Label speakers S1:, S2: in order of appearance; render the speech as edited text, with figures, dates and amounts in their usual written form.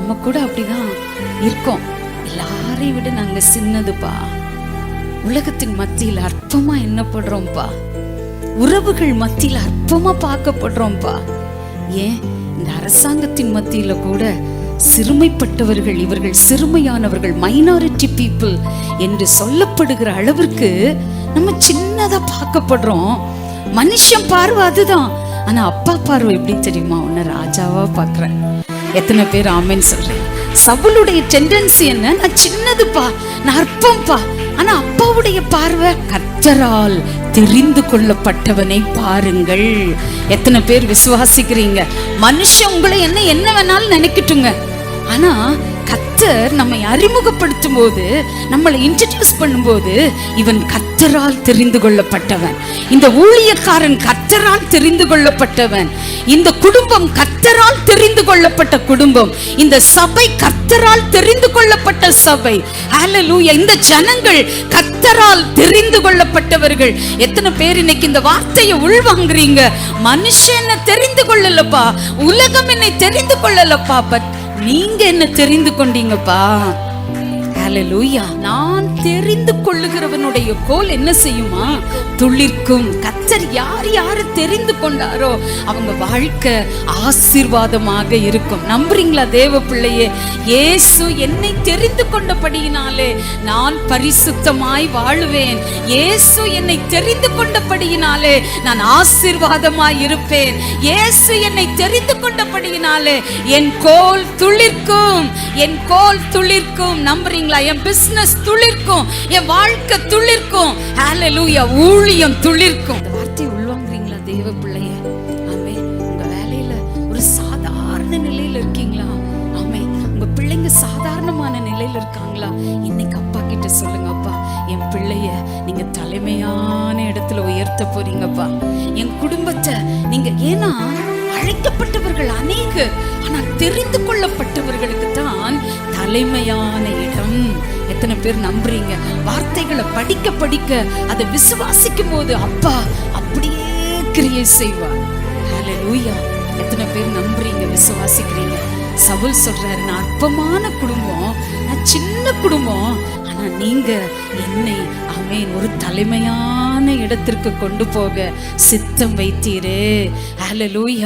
S1: நம்ம கூட அப்படிதான் இருக்கோம். எல்லாரையும் விட நாங்க சின்னதுப்பா. உலகத்தின் மத்தியில் அற்பமா எண்ணப்படுறோம்ப்பா. உறவுகள் மத்தியில் அற்பமா பார்க்கப்படுறோம்ப்பா. ஏன் இந்த அரசாங்கத்தின் மத்தியில கூட சிறுமைப்பட்டவர்கள், இவர்கள் சிறுமையானவர்கள், மைனாரிட்டி பீப்புள் என்று சொல்லப்படுகிற அளவிற்கு நம்ம சின்னதா பார்க்கப்படுறோம். மனுஷன் பார்வை அதுதான். ஆனா அப்பா பார்வை எப்படி தெரியுமா? உன்னை ராஜாவா பார்க்கிறேன். எத்தனை பேர் ஆமென் சொல்றேன்? சவுலுடைய டெண்டன்சி என்ன? நான் சின்னதுப்பா, நான் அற்பம்பா. ஆனா அப்பாவுடைய பார்வை, கர்த்தரால் தெரிந்து கொள்ளப்பட்டவனை பாருங்கள். எத்தனை பேர் விசுவாசிக்கிறீங்க? மனுஷன் உங்களை என்ன வேணாலும் நினைக்கட்டுங்க. ஆனா கர்த்தர் நம்மை அறிமுகப்படுத்தும் போது, நம்மளை இன்ட்ரோடியூஸ் பண்ணும்போது, இவன் கர்த்தரால் தெரிந்து கொள்ளப்பட்டவன், இந்த ஊழியக்காரன் கர்த்தரால் தெரிந்து கொள்ளப்பட்டவன், இந்த குடும்பம் கர்த்தரால் தெரிந்து கொள்ளப்பட்ட குடும்பம், இந்த சபை கர்த்தரால் தெரிந்து கொள்ளப்பட்ட சபை. ஹல்லேலூயா. இந்த ஜனங்கள் கர்த்தரால் தெரிந்து கொள்ளப்பட்டவர்கள். எத்தனை பேர் இன்னைக்கு இந்த வார்த்தையை உள்வாங்குறீங்க? மனுஷன் என்னை தெரிந்து கொள்ளலப்பா, உலகம் என்னை தெரிந்து கொள்ளலப்பா, பட் நீங்க என்ன தெரிந்து கொண்டீங்கப்பா. ஹல்லேலூயா. நான் தெரிந்து கொள்ளுகிறவனுடைய கோல் என்ன செய்யுமா? துளிர்க்கும். கர்த்தர் யார் யாரு தெரிந்து கொண்டாரோ அவங்க வாழ்க்கை ஆசீர்வாதமாக இருக்கும். நம்புறீங்களா தேவ பிள்ளையே? இயேசு என்னை தெரிந்து கொண்டபடியினாலே நான் பரிசுத்தமாய் வாழுவேன். இயேசு என்னை தெரிந்து கொண்டபடியினாலே நான் ஆசீர்வாதமாய் இருப்பேன். இயேசு என்னை தெரிந்து கொண்டபடியினாலே என் கோல் துளிர்க்கும், என் கோல் துளிர்க்கும். நம்புறீங்களா? என் பிசினஸ் துளிர்க்கும், என் வாழ்க்கை துளிர்க்கும். ஹல்லேலூயா. ஊழியம் துளிர்க்கும். இந்த வார்த்தையை உள்வாங்குறீங்களா தேவ பிள்ளையே? ஆமென். உங்க வேலையில ஒரு சாதாரண நிலையில இருக்கீங்களா? ஆமென். உங்க பிள்ளைங்க சாதாரணமான நிலையில இருக்காங்களா? இன்னைக்கு அப்பா கிட்ட சொல்லுங்க, அப்பா என் பிள்ளைய நீங்க தலைமையான இடத்துல உயர்த்த போறீங்கப்பா. என் குடும்பத்தை நீங்க, ஏன்னா அழைக்கப்பட்டவர்கள் அநேக, ஆனால் தெரிந்து கொள்ளப்பட்டவர்களுக்கு தான் தலைமையான இடம். எத்தனை பேர் நம்புறீங்க? வார்த்தைகளை படிக்க படிக்க, அதை விசுவாசிக்கும் போது அப்பா அப்படியே கிரியை செய்வார். ஹல்லேலூயா. எத்தனை பேர் நம்புறீங்க, விசுவாசிக்கிறீங்க? சவுல் சொல்றாரு, நான் அற்பமான குடும்பம், நான் சின்ன குடும்பம், ஆனா நீங்க என்னை ஆமென் ஒரு தலைமையான இடத்திற்கு கொண்டு போக சித்தம் வைத்தீரே. ஹல்லேலூயா.